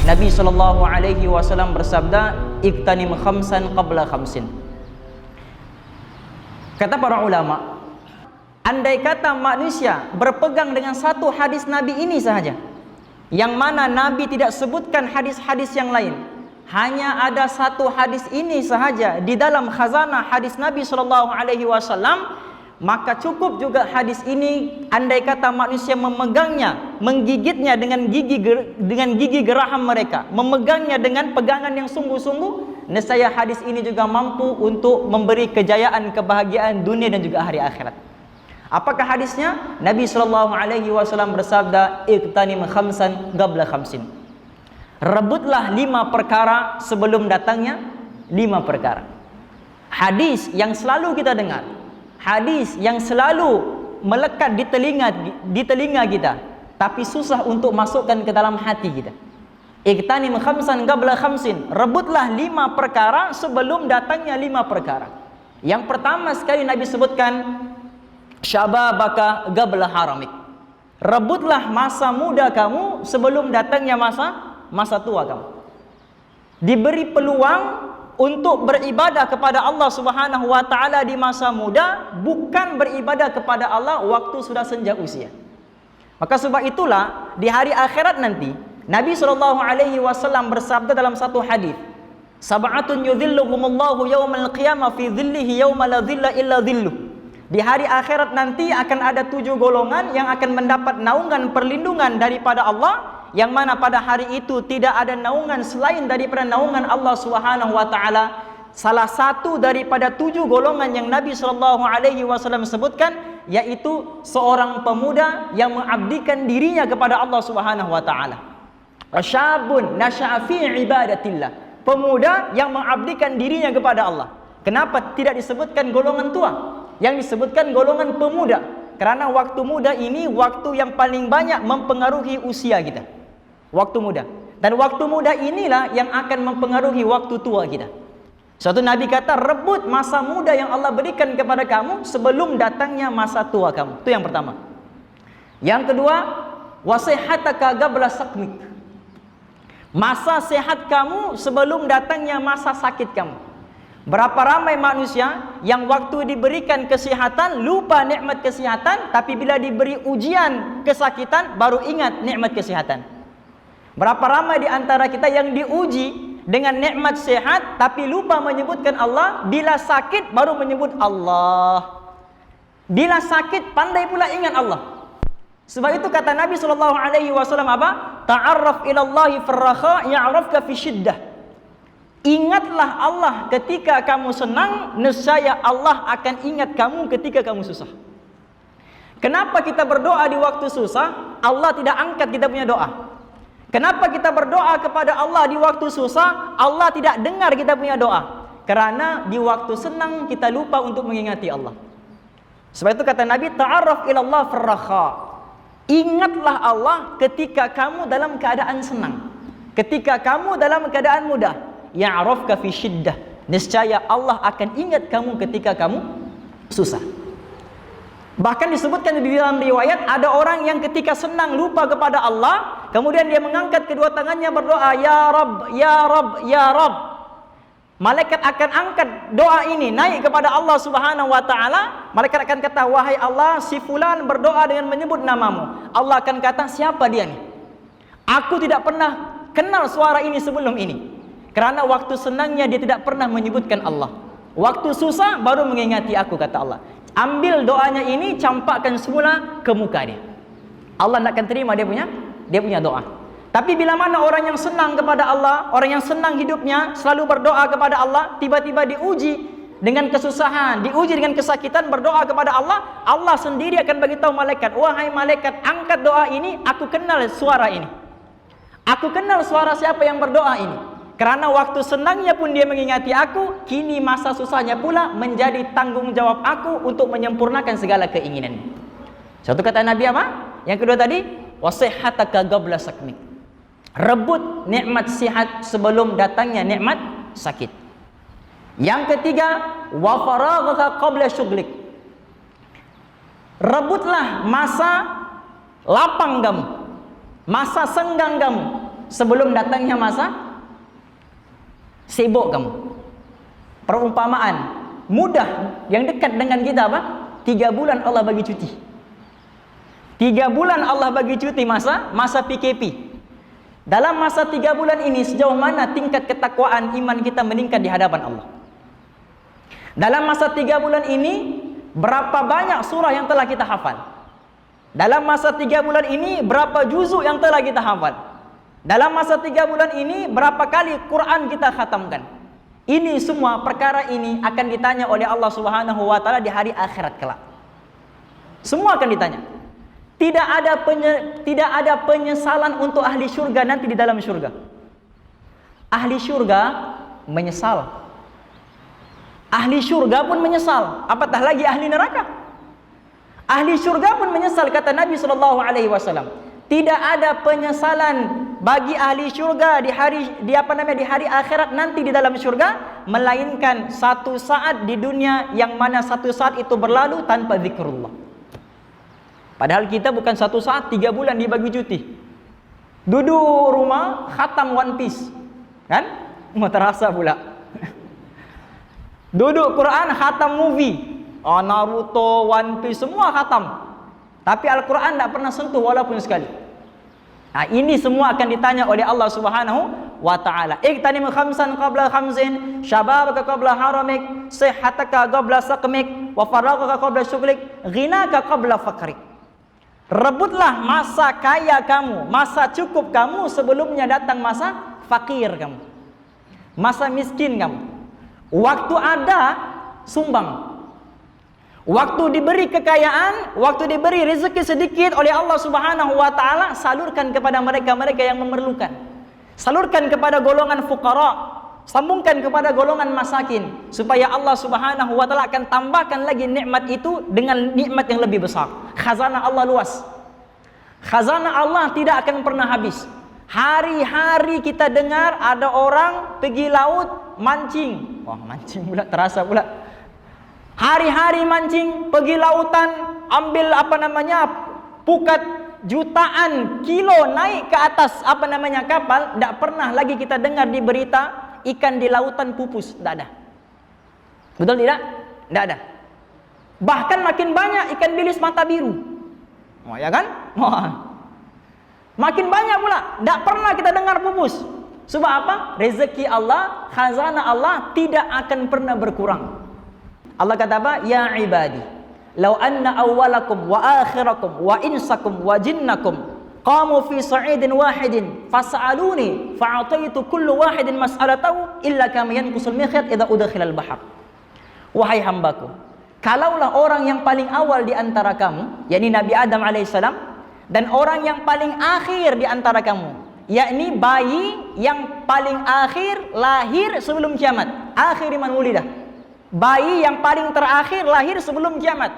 Nabi SAW bersabda, "Iktanim khamsan qabla khamsin." Kata para ulama, andai kata manusia berpegang dengan satu hadis Nabi ini sahaja, yang mana Nabi tidak sebutkan hadis-hadis yang lain, hanya ada satu hadis ini sahaja di dalam khazanah hadis Nabi SAW, maka cukup juga hadis ini. Andai kata manusia memegangnya, menggigitnya dengan gigi geraham mereka, memegangnya dengan pegangan yang sungguh-sungguh, nescaya hadis ini juga mampu untuk memberi kejayaan, kebahagiaan dunia dan juga hari akhirat. Apakah hadisnya? Nabi SAW bersabda, "Iqtanim khamsan qabla khamsin." Rebutlah 5 perkara sebelum datangnya 5 perkara. Hadis yang selalu kita dengar, hadis yang selalu melekat di telinga kita, tapi susah untuk masukkan ke dalam hati kita. Iqtanim khamsan qabla khamsin. Rebutlah 5 perkara sebelum datangnya 5 perkara. Yang pertama sekali Nabi sebutkan, syababaka qabla haramik. Rebutlah masa muda kamu sebelum datangnya masa tua kamu. Diberi peluang untuk beribadah kepada Allah Subhanahu wa taala di masa muda, bukan beribadah kepada Allah waktu sudah senja usia. Maka sebab itulah di hari akhirat nanti Nabi SAW bersabda dalam satu hadis, "Sab'atun yudhilluhumullahu yaumal qiyamah fi dhillihi yauma la dhilla illa dhilluh." Di hari akhirat nanti akan ada 7 golongan yang akan mendapat naungan perlindungan daripada Allah, yang mana pada hari itu tidak ada naungan selain daripada naungan Allah Subhanahu wa taala. Salah satu daripada 7 golongan yang Nabi SAW sebutkan, yaitu seorang pemuda yang mengabdikan dirinya kepada Allah Subhanahu wa taala. Wasyabun nasya'a fi ibadatillah. Pemuda yang mengabdikan dirinya kepada Allah. Kenapa tidak disebutkan golongan tua? Yang disebutkan golongan pemuda, karena waktu muda ini waktu yang paling banyak mempengaruhi usia kita. Waktu muda. Dan waktu muda inilah yang akan mempengaruhi waktu tua kita. Suatu Nabi kata, rebut masa muda yang Allah berikan kepada kamu sebelum datangnya masa tua kamu. Itu yang pertama. Yang kedua, wasihataka qabla saqmik. Masa sehat kamu sebelum datangnya masa sakit kamu. Berapa ramai manusia yang waktu diberikan kesehatan lupa nikmat kesehatan, tapi bila diberi ujian kesakitan baru ingat nikmat kesehatan. Berapa ramai di antara kita yang diuji dengan nikmat sehat tapi lupa menyebutkan Allah, bila sakit baru menyebut Allah. Bila sakit pandai pula ingat Allah. Sebab itu kata Nabi SAW apa? Ta'arraf ilallahi firraha ya'rafka fi syiddah. Ingatlah Allah ketika kamu senang, nescaya Allah akan ingat kamu ketika kamu susah. Kenapa kita berdoa di waktu susah, Allah tidak angkat kita punya doa? Kenapa kita berdoa kepada Allah di waktu susah, Allah tidak dengar kita punya doa? Karena di waktu senang kita lupa untuk mengingati Allah. Sebab itu kata Nabi, ta'arraf ilallah firraha. Ingatlah Allah ketika kamu dalam keadaan senang, ketika kamu dalam keadaan mudah. Ya'rafka fi syiddah. Niscaya Allah akan ingat kamu ketika kamu susah. Bahkan disebutkan di dalam riwayat, ada orang yang ketika senang lupa kepada Allah, kemudian dia mengangkat kedua tangannya berdoa, "Ya Rabb, Ya Rabb, Ya Rabb." Malaikat akan angkat doa ini naik kepada Allah Subhanahu wa taala. Malaikat akan kata, "Wahai Allah, si fulan berdoa dengan menyebut namamu." Allah akan kata, "Siapa dia nih? Aku tidak pernah kenal suara ini sebelum ini." Karena waktu senangnya dia tidak pernah menyebutkan Allah. Waktu susah baru mengingati aku, kata Allah. Ambil doanya ini, campakkan semula ke muka dia. Allah tidak akan terima dia punya doa. Tapi bila mana orang yang senang kepada Allah, orang yang senang hidupnya, selalu berdoa kepada Allah, tiba-tiba diuji dengan kesusahan, diuji dengan kesakitan, berdoa kepada Allah, Allah sendiri akan beritahu malaikat, "Wahai malaikat, angkat doa ini, aku kenal suara ini. Aku kenal suara siapa yang berdoa ini. Karena waktu senangnya pun dia mengingati aku, kini masa susahnya pula menjadi tanggung jawab aku untuk menyempurnakan segala keinginan." Satu kata Nabi apa? Yang kedua tadi, wasihataka qabla sakmik. Rebut nikmat sihat sebelum datangnya nikmat sakit. Yang ketiga, wa faraghaka qabla syughlik. Rebutlah masa lapang kamu, masa senggang kamu sebelum datangnya masa sibuk kamu. Perumpamaan mudah yang dekat dengan kita apa? 3 bulan Allah bagi cuti. 3 bulan Allah bagi cuti masa PKP. Dalam masa 3 bulan ini sejauh mana tingkat ketakwaan iman kita meningkat di hadapan Allah? Dalam masa 3 bulan ini berapa banyak surah yang telah kita hafal? Dalam masa 3 bulan ini berapa juzuk yang telah kita hafal? Dalam masa 3 bulan ini berapa kali Quran kita khatamkan? Ini semua perkara ini akan ditanya oleh Allah Subhanahu wa taala di hari akhirat kelak. Semua akan ditanya. Tidak ada penyesalan untuk ahli syurga nanti di dalam syurga. Ahli syurga menyesal. Ahli syurga pun menyesal. Apatah lagi ahli neraka. Ahli syurga pun menyesal, kata Nabi SAW. Tidak ada penyesalan bagi ahli syurga di hari akhirat nanti di dalam syurga, melainkan satu saat di dunia yang mana satu saat itu berlalu tanpa zikrullah. Padahal kita bukan satu saat 3 bulan dibagi cuti. Duduk rumah khatam One Piece, kan? Mau terasa pula. Duduk Quran khatam movie, Naruto, One Piece semua khatam. Tapi Al-Quran tidak pernah sentuh walaupun sekali. Nah, ini semua akan ditanya oleh Allah Subhanahu wa ta'ala. Iqtanim khamsan qabla khamsin, syababaka qabla haramik, sihhataka qabla saqmik, wa faragaka qabla syughlik, ghinaka qabla fakrik. Rebutlah masa kaya kamu, masa cukup kamu sebelumnya datang masa fakir kamu, masa miskin kamu. Waktu ada, sumbang. Waktu diberi kekayaan, waktu diberi rezeki sedikit oleh Allah Subhanahu wa taala, salurkan kepada mereka-mereka yang memerlukan. Salurkan kepada golongan fuqara, sambungkan kepada golongan masakin, supaya Allah Subhanahu wa taala akan tambahkan lagi nikmat itu dengan nikmat yang lebih besar. Khazanah Allah luas. Khazanah Allah tidak akan pernah habis. Hari-hari kita dengar ada orang pergi laut mancing. Wah, mancing pula terasa pula. Hari-hari mancing, pergi lautan, ambil pukat jutaan kilo naik ke atas kapal. Tak pernah lagi kita dengar di berita ikan di lautan pupus. Tak ada. Betul tidak? Tak ada. Bahkan makin banyak ikan bilis mata biru. Oh, ya kan? Oh. Makin banyak pula. Tak pernah kita dengar pupus. Sebab apa? Rezeki Allah, khazanah Allah tidak akan pernah berkurang. Allah kata apa? Ya ibadi, law anna awwalakum wa akhirakum wa insakum wa jinnakum qamu fi sa'idin wahidin fas'aluni fa'ataitu kullu wahidin mas'alatahu illa kama yanqusul mikhyat idza udkhila al-bahr. Wahai hambaku, kalaulah orang yang paling awal di antara kamu, yakni Nabi Adam alaihissalam, dan orang yang paling akhir di antara kamu, yakni bayi yang paling akhir lahir sebelum kiamat, akhir man wulidah, bayi yang paling terakhir lahir sebelum kiamat,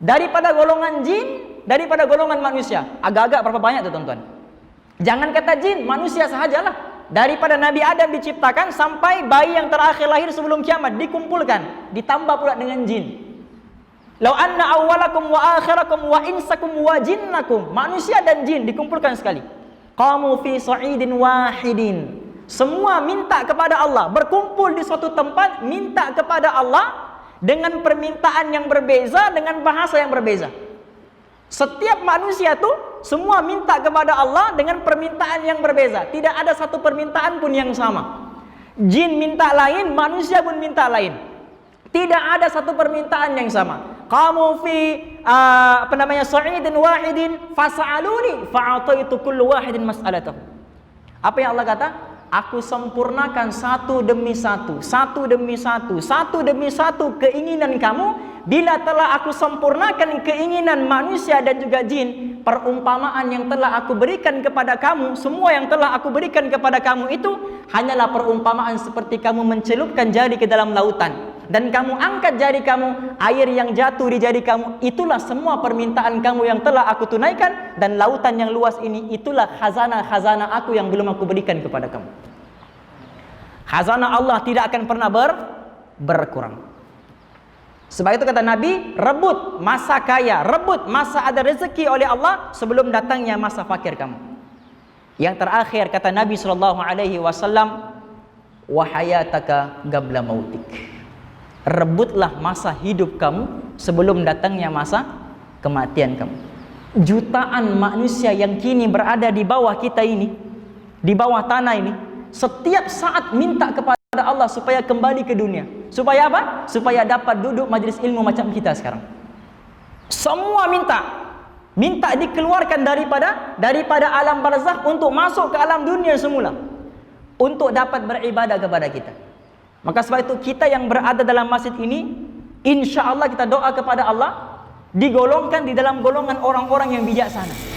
daripada golongan jin, daripada golongan manusia. Agak-agak berapa banyak tuh tuan-tuan? Jangan kata jin, manusia sahajalah. Daripada Nabi Adam diciptakan sampai bayi yang terakhir lahir sebelum kiamat dikumpulkan, ditambah pula dengan jin. Lau anna awwalakum wa akhirakum wa insakum wa jinnakum, manusia dan jin dikumpulkan sekali. Qamu fi sa'idin wahidin. Semua minta kepada Allah, berkumpul di suatu tempat, minta kepada Allah dengan permintaan yang berbeza, dengan bahasa yang berbeza. Setiap manusia tuh semua minta kepada Allah dengan permintaan yang berbeza. Tidak ada satu permintaan pun yang sama. Jin minta lain, manusia pun minta lain. Tidak ada satu permintaan yang sama. Qamu fi sa'idin wahidin fas'aluni fa'ataitu kullu wahidin mas'alatahu. Apa yang Allah kata? Aku sempurnakan satu demi satu, satu demi satu, satu demi satu keinginan kamu. Bila telah aku sempurnakan keinginan manusia dan juga jin, perumpamaan yang telah aku berikan kepada kamu, semua yang telah aku berikan kepada kamu itu hanyalah perumpamaan seperti kamu mencelupkan jari ke dalam lautan dan kamu angkat jari kamu, air yang jatuh di jari kamu, itulah semua permintaan kamu yang telah aku tunaikan, dan lautan yang luas ini itulah khazanah-khazanah aku yang belum aku berikan kepada kamu. Khazanah Allah tidak akan pernah berkurang. Sebab itu kata Nabi, rebut masa kaya, rebut masa ada rezeki oleh Allah sebelum datangnya masa fakir kamu. Yang terakhir kata Nabi SAW, wa hayataka qabla mautik. Rebutlah masa hidup kamu sebelum datangnya masa kematian kamu. Jutaan manusia yang kini berada di bawah kita ini, di bawah tanah ini, setiap saat minta kepada Allah supaya kembali ke dunia. Supaya apa? Supaya dapat duduk majlis ilmu macam kita sekarang. Semua minta dikeluarkan daripada alam barzakh untuk masuk ke alam dunia semula, untuk dapat beribadah kepada kita. Maka sebab itu kita yang berada dalam masjid ini, insya Allah kita doa kepada Allah digolongkan di dalam golongan orang-orang yang bijaksana.